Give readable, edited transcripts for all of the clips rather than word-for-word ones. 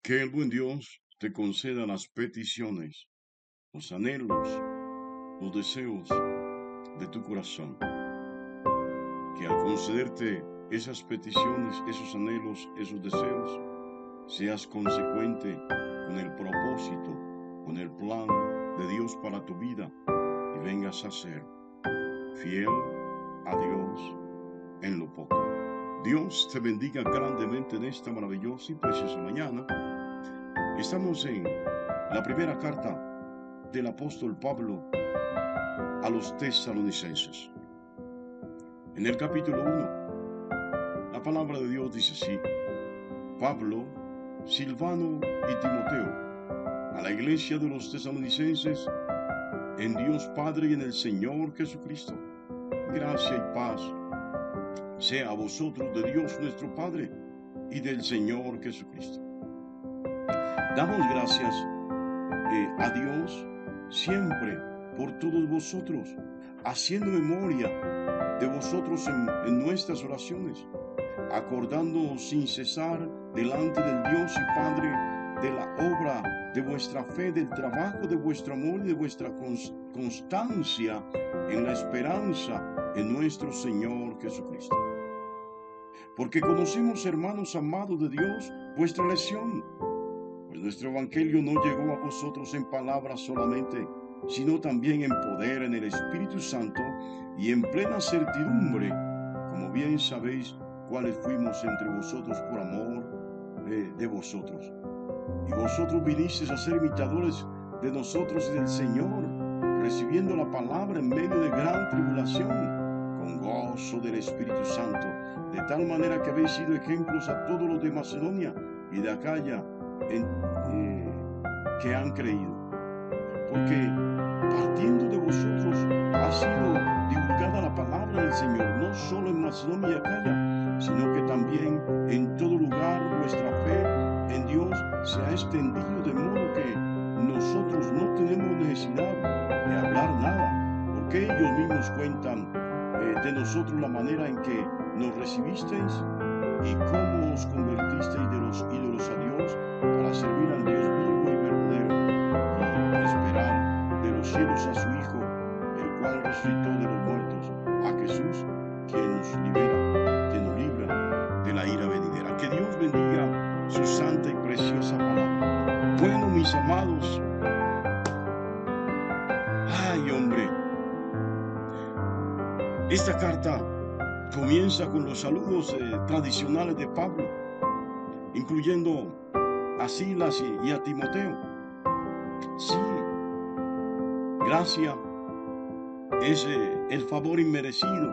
Que el buen Dios te conceda las peticiones, los anhelos, los deseos de tu corazón. Que al concederte esas peticiones, esos anhelos, esos deseos, seas consecuente con el propósito, con el plan de Dios para tu vida y vengas a ser fiel a Dios en lo poco. Dios te bendiga grandemente en esta maravillosa y preciosa mañana. Estamos en la primera carta del apóstol Pablo a los tesalonicenses. En el capítulo 1, la palabra de Dios dice así: Pablo, Silvano y Timoteo, a la iglesia de los tesalonicenses, en Dios Padre y en el Señor Jesucristo, gracia y paz sea a vosotros de Dios nuestro Padre y del Señor Jesucristo. Damos gracias a Dios siempre por todos vosotros, haciendo memoria de vosotros en nuestras oraciones, acordándonos sin cesar delante del Dios y Padre de la obra de vuestra fe, del trabajo de vuestro amor y de vuestra constancia en la esperanza en nuestro Señor Jesucristo. Porque conocemos, hermanos amados de Dios, vuestra elección, pues nuestro evangelio no llegó a vosotros en palabras solamente, sino también en poder, en el Espíritu Santo y en plena certidumbre, como bien sabéis cuáles fuimos entre vosotros por amor de vosotros. Y vosotros vinisteis a ser imitadores de nosotros y del Señor, recibiendo la palabra en medio de gran tribulación, con gozo del Espíritu Santo, de tal manera que habéis sido ejemplos a todos los de Macedonia y de Acaya que han creído. Porque partiendo de vosotros ha sido divulgada la palabra del Señor, no solo en Macedonia y Acaya, sino que también en todo lugar vuestra fe en Dios se ha extendido, de modo que nosotros no tenemos necesidad de hablar nada, porque ellos mismos cuentan de nosotros la manera en que nos recibisteis y cómo os convertisteis de los ídolos a Dios para servir al Dios vivo y verdadero y esperar de los cielos a su Hijo, el cual resucitó de los muertos, a Jesús, quien nos libera, quien nos libra de la ira venidera. Que Dios bendiga su santa y preciosa palabra. Bueno, mis amados, ay hombre, esta carta comienza con los saludos tradicionales de Pablo, incluyendo a Silas y a Timoteo. Sí, gracia es el favor inmerecido,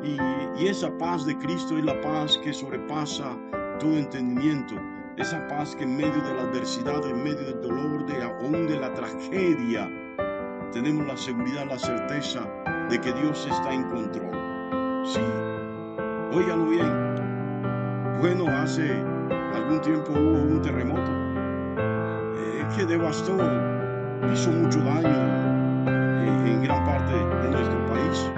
y esa paz de Cristo es la paz que sobrepasa todo entendimiento, esa paz que en medio de la adversidad, en medio del dolor, aún de la tragedia, tenemos la seguridad, la certeza de que Dios está en control. Sí, óigalo bien. Bueno, hace algún tiempo hubo un terremoto que devastó, hizo mucho daño en gran parte de nuestro país.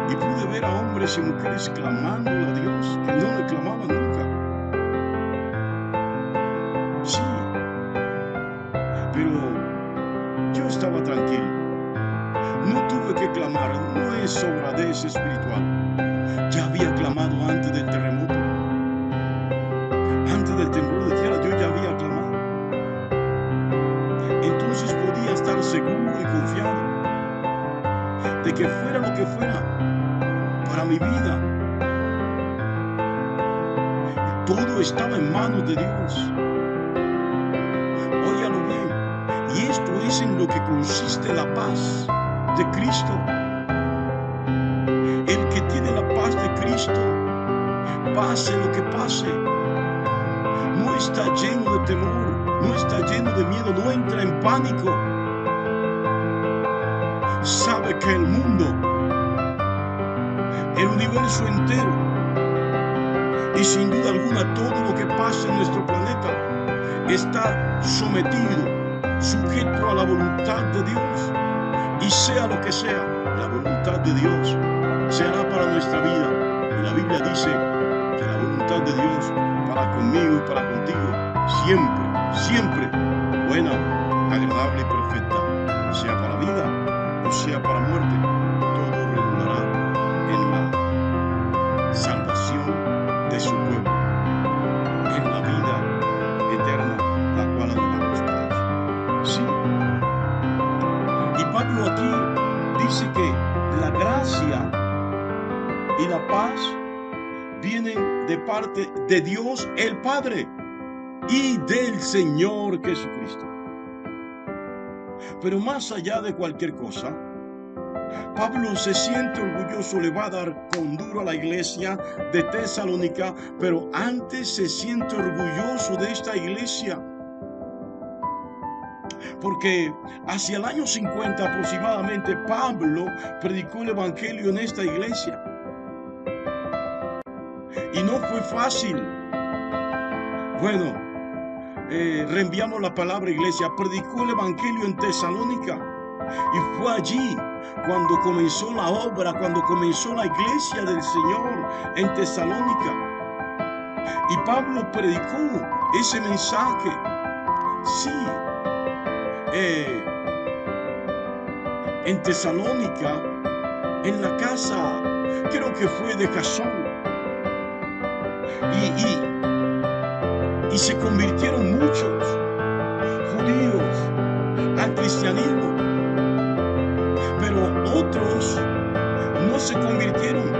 Y pude ver a hombres y mujeres clamando a Dios que no le clamaban nunca. Sí, pero yo estaba tranquilo. No tuve que clamar, no es sobradez espiritual. Ya había clamado antes del terremoto. Antes del temblor de tierra yo ya había clamado. Entonces podía estar seguro y confiado de que fuera lo que fuera para mi vida, todo estaba en manos de Dios. Óigalo bien. Y esto es en lo que consiste la paz de Cristo. El que tiene la paz de Cristo, pase lo que pase, no está lleno de temor, no está lleno de miedo, no entra en pánico. Sabe que el mundo, el universo entero, y sin duda alguna todo lo que pasa en nuestro planeta está sometido, sujeto a la voluntad de Dios. Y sea lo que sea, la voluntad de Dios se hará para nuestra vida. Y la Biblia dice que la voluntad de Dios para conmigo y para contigo, siempre, siempre buena, agradable y perfecta, sea para vida o sea para muerte, todo redundará en la salvación de su pueblo, en la vida eterna, la cual anhelamos todos. Sí. Y Pablo aquí dice que la gracia y la paz vienen de parte de Dios el Padre y del Señor Jesucristo. Pero más allá de cualquier cosa, Pablo se siente orgulloso, le va a dar con duro a la iglesia de Tesalónica, pero antes se siente orgulloso de esta iglesia. Porque hacia el año 50 aproximadamente, Pablo predicó el evangelio en esta iglesia. Y no fue fácil. Bueno, reenviamos la palabra, iglesia. Predicó el evangelio en Tesalónica. Y fue allí cuando comenzó la obra, cuando comenzó la iglesia del Señor en Tesalónica. Y Pablo predicó ese mensaje. Sí. En Tesalónica, en la casa, creo que fue de Jasón. Y se convirtieron muchos judíos al cristianismo, pero otros no se convirtieron.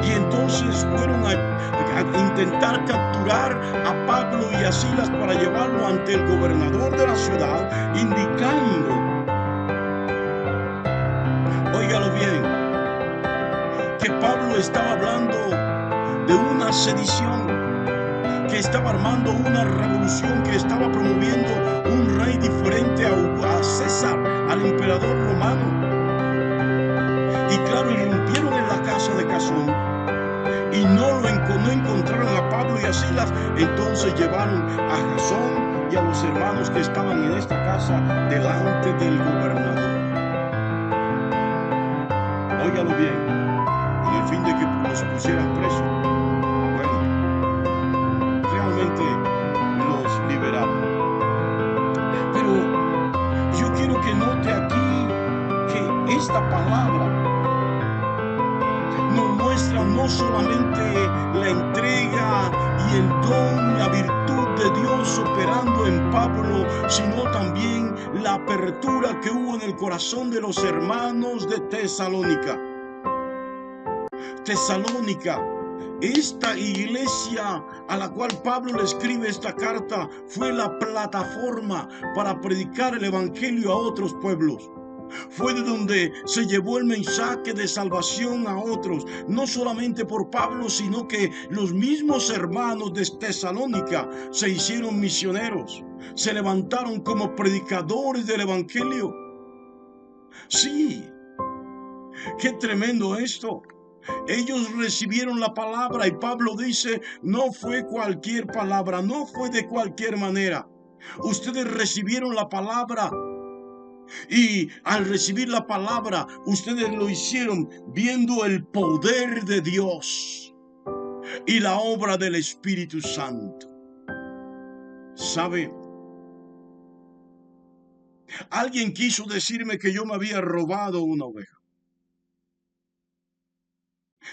Y entonces fueron a intentar capturar a Pablo y a Silas para llevarlo ante el gobernador de la ciudad, indicando, óigalo bien, que Pablo estaba hablando de una sedición, que estaba armando una revolución, que estaba promoviendo un rey diferente a César, al emperador romano. Y claro, irrumpieron en la casa de Jasón y no encontraron a Pablo y a Silas. Entonces llevaron a Jasón y a los hermanos que estaban en esta casa delante del gobernador. Óigalo bien, con el fin de que los pusieran presos. Bueno, realmente los liberaron. Pero yo quiero que note aquí que esta palabra nos muestra no solamente la entrega y el don, la virtud de Dios operando en Pablo, sino también la apertura que hubo en el corazón de los hermanos de Tesalónica. Tesalónica, esta iglesia a la cual Pablo le escribe esta carta, fue la plataforma para predicar el evangelio a otros pueblos. Fue de donde se llevó el mensaje de salvación a otros, no solamente por Pablo, sino que los mismos hermanos de Tesalónica se hicieron misioneros, se levantaron como predicadores del evangelio. Sí, qué tremendo esto. Ellos recibieron la palabra y Pablo dice, no fue cualquier palabra, no fue de cualquier manera. Ustedes recibieron la palabra. Y al recibir la palabra, ustedes lo hicieron viendo el poder de Dios y la obra del Espíritu Santo. ¿Sabe? Alguien quiso decirme que yo me había robado una oveja.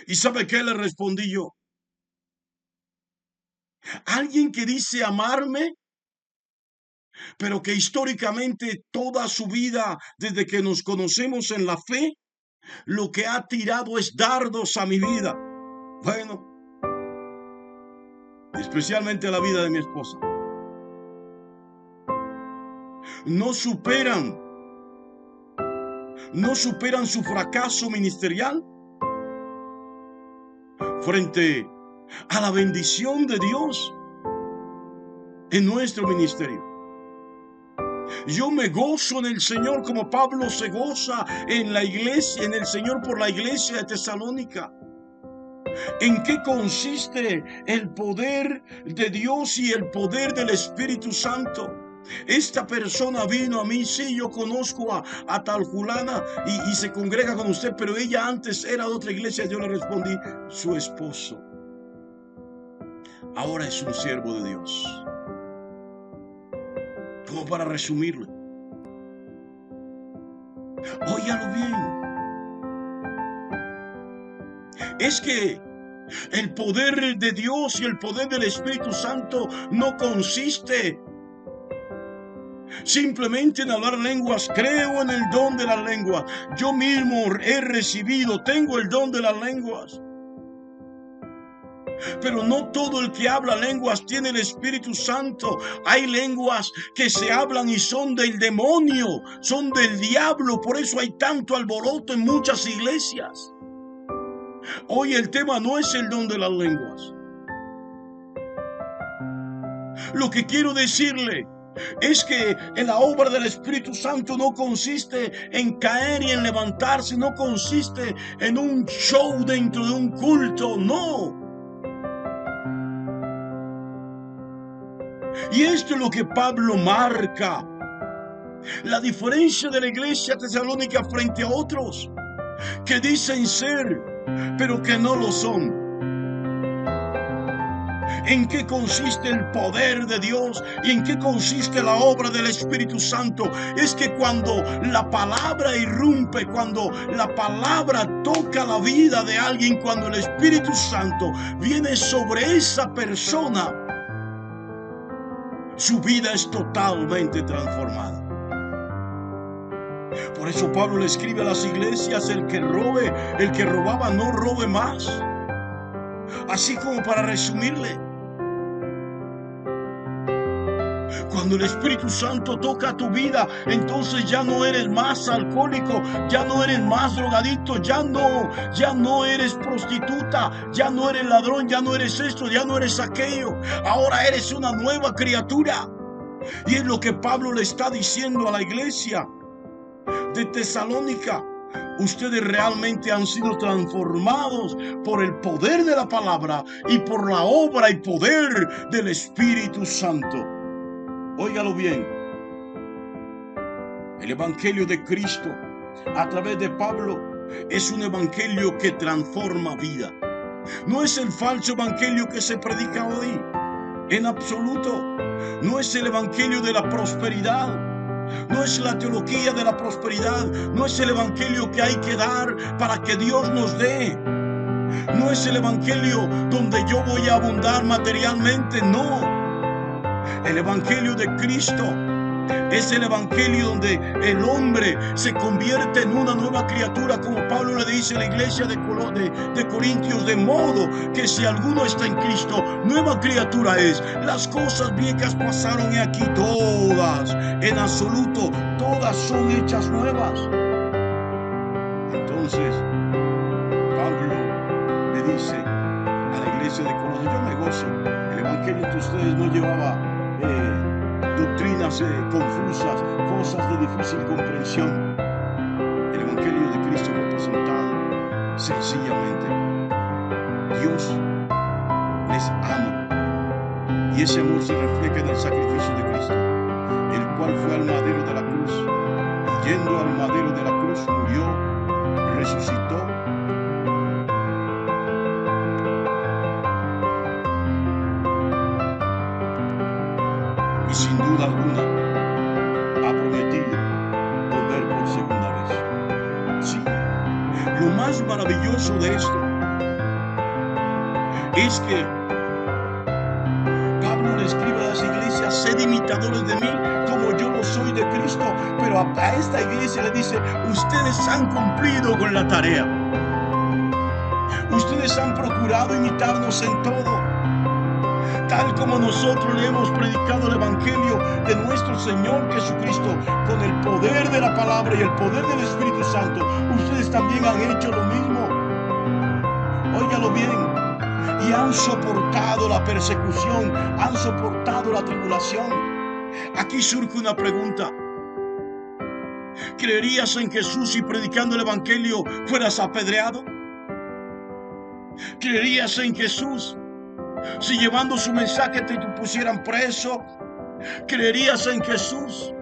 ¿Y sabe qué le respondí yo? Alguien que dice amarme, pero que históricamente toda su vida, desde que nos conocemos en la fe, lo que ha tirado es dardos a mi vida. Bueno, especialmente a la vida de mi esposa. No superan su fracaso ministerial frente a la bendición de Dios en nuestro ministerio. Yo me gozo en el Señor como Pablo se goza en la iglesia, en el Señor por la iglesia de Tesalónica. ¿En qué consiste el poder de Dios y el poder del Espíritu Santo? Esta persona vino a mí, sí, yo conozco a tal fulana y se congrega con usted, pero ella antes era de otra iglesia. Yo le respondí, su esposo. ahora es un siervo de Dios. Como para resumirlo, óigalo bien, es que el poder de Dios y el poder del Espíritu Santo no consiste simplemente en hablar lenguas. Creo en el don de las lenguas. Yo mismo he recibido, tengo el don de las lenguas. Pero no todo el que habla lenguas tiene el Espíritu Santo. Hay lenguas que se hablan y son del demonio, son del diablo. Por eso hay tanto alboroto en muchas iglesias. Hoy el tema no es el don de las lenguas. Lo que quiero decirle es que en la obra del Espíritu Santo no consiste en caer y en levantarse, no consiste en un show dentro de un culto, no. Y esto es lo que Pablo marca. La diferencia de la iglesia tesalónica frente a otros que dicen ser, pero que no lo son. ¿En qué consiste el poder de Dios y en qué consiste la obra del Espíritu Santo? Es que cuando la palabra irrumpe, cuando la palabra toca la vida de alguien, cuando el Espíritu Santo viene sobre esa persona, su vida es totalmente transformada. Por eso Pablo le escribe a las iglesias: el que robe, el que robaba, no robe más. Así como para resumirle, cuando el Espíritu Santo toca tu vida, entonces ya no eres más alcohólico, ya no eres más drogadicto, ya no eres prostituta, ya no eres ladrón, ya no eres esto, ya no eres aquello. Ahora eres una nueva criatura. Y es lo que Pablo le está diciendo a la iglesia de Tesalónica. Ustedes realmente han sido transformados por el poder de la palabra y por la obra y poder del Espíritu Santo. Óigalo bien. El evangelio de Cristo a través de Pablo es un evangelio que transforma vida. No es el falso evangelio que se predica hoy, en absoluto. No es el evangelio de la prosperidad. No es la teología de la prosperidad. No es el evangelio que hay que dar para que Dios nos dé. No es el evangelio donde yo voy a abundar materialmente. No. El evangelio de Cristo es el evangelio donde el hombre se convierte en una nueva criatura, como Pablo le dice a la iglesia de Corintios, de modo que si alguno está en Cristo, nueva criatura es. Las cosas viejas pasaron y aquí todas, en absoluto, todas son hechas nuevas. Entonces, Pablo le dice a la iglesia de Colosas: yo me gozo. El evangelio entre ustedes no llevaba doctrinas confusas, cosas de difícil comprensión. El evangelio de Cristo fue presentado sencillamente. Dios les ama y ese amor se refleja en el sacrificio de Cristo, el cual fue al madero de la cruz, y yendo al madero de la cruz murió, resucitó y sin duda alguna ha prometido volver por segunda vez. Sí, lo más maravilloso de esto es que Pablo le escribe a las iglesias: sed imitadores de mí como yo lo soy de Cristo. Pero a esta iglesia le dice: ustedes han cumplido con la tarea. Ustedes han procurado imitarnos en todo. Tal como nosotros le hemos predicado el evangelio de nuestro Señor Jesucristo con el poder de la palabra y el poder del Espíritu Santo, ustedes también han hecho lo mismo. Óigalo bien. Y han soportado la persecución, han soportado la tribulación. Aquí surge una pregunta: ¿creerías en Jesús si predicando el evangelio fueras apedreado? ¿Creerías en Jesús si llevando su mensaje te pusieran preso? ¿Creerías en Jesús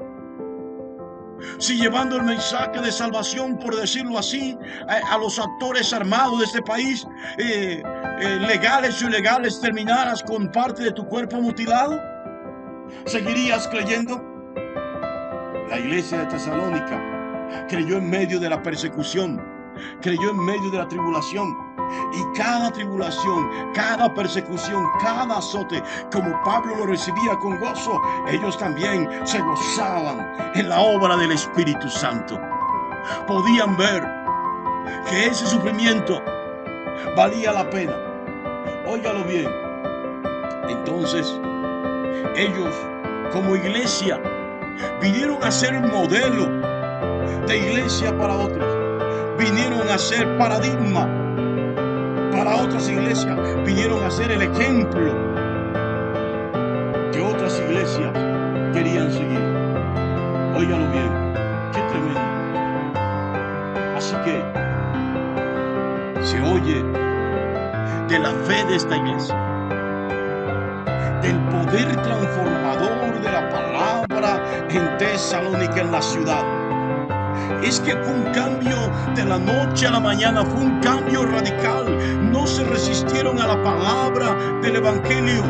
si llevando el mensaje de salvación, por decirlo así, a los actores armados de este país, legales o ilegales, terminaras con parte de tu cuerpo mutilado? ¿Seguirías creyendo? La iglesia de Tesalónica creyó en medio de la persecución, creyó en medio de la tribulación. Y cada tribulación, cada persecución, cada azote, como Pablo lo recibía con gozo, ellos también se gozaban en la obra del Espíritu Santo. Podían ver que ese sufrimiento valía la pena. Óigalo bien. Entonces, ellos como iglesia vinieron a ser un modelo de iglesia para otros. Vinieron a ser paradigma para otras iglesias. Vinieron a ser el ejemplo que otras iglesias querían seguir. Óigalo bien, qué tremendo. Así que se oye de la fe de esta iglesia, del poder transformador de la palabra en Tesalónica, en la ciudad. Es que fue un cambio de la noche a la mañana, fue un cambio radical. No se resistieron a la palabra del evangelio.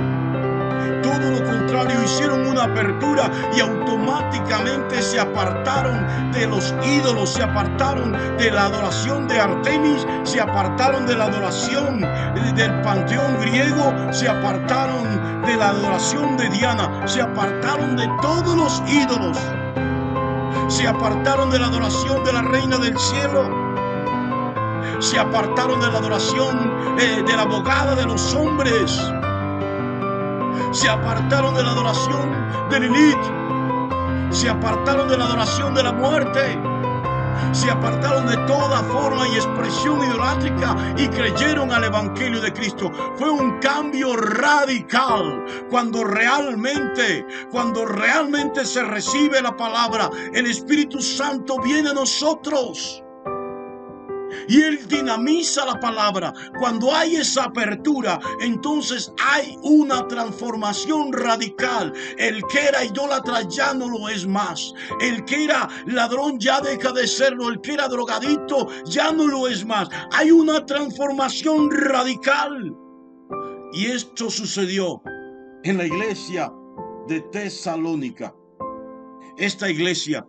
Todo lo contrario, hicieron una apertura y automáticamente se apartaron de los ídolos, se apartaron de la adoración de Artemis, se apartaron de la adoración del panteón griego, se apartaron de la adoración de Diana, se apartaron de todos los ídolos, se apartaron de la adoración de la Reina del Cielo, se apartaron de la adoración de la abogada de los hombres, se apartaron de la adoración de Lilith, se apartaron de la adoración de la muerte, se apartaron de toda forma y expresión idolátrica y creyeron al evangelio de Cristo. Fue un cambio radical. Cuando realmente se recibe la palabra, el Espíritu Santo viene a nosotros y Él dinamiza la palabra. Cuando hay esa apertura, entonces hay una transformación radical. El que era idólatra ya no lo es más. El que era ladrón ya deja de serlo. El que era drogadicto ya no lo es más. Hay una transformación radical. Y esto sucedió en la iglesia de Tesalónica. Esta iglesia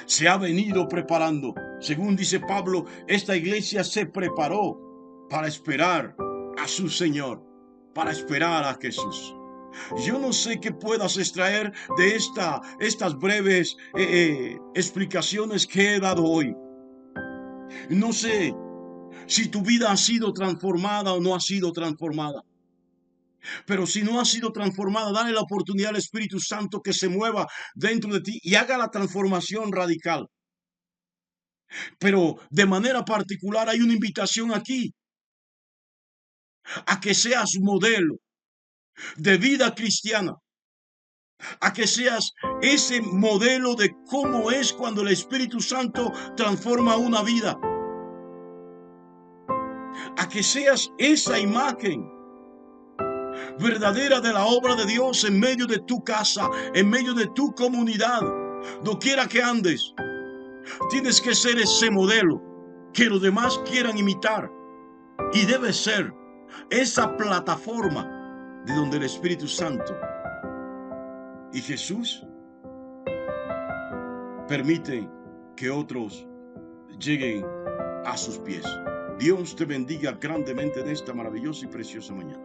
se ha venido preparando. Según dice Pablo, esta iglesia se preparó para esperar a su Señor, para esperar a Jesús. Yo no sé qué puedas extraer de estas breves explicaciones que he dado hoy. No sé si tu vida ha sido transformada o no ha sido transformada. Pero si no ha sido transformada, dale la oportunidad al Espíritu Santo que se mueva dentro de ti y haga la transformación radical. Pero de manera particular hay una invitación aquí a que seas modelo de vida cristiana, a que seas ese modelo de cómo es cuando el Espíritu Santo transforma una vida, a que seas esa imagen verdadera de la obra de Dios en medio de tu casa, en medio de tu comunidad, doquiera que andes. Tienes que ser ese modelo que los demás quieran imitar, y debe ser esa plataforma de donde el Espíritu Santo y Jesús permiten que otros lleguen a sus pies. Dios te bendiga grandemente en esta maravillosa y preciosa mañana.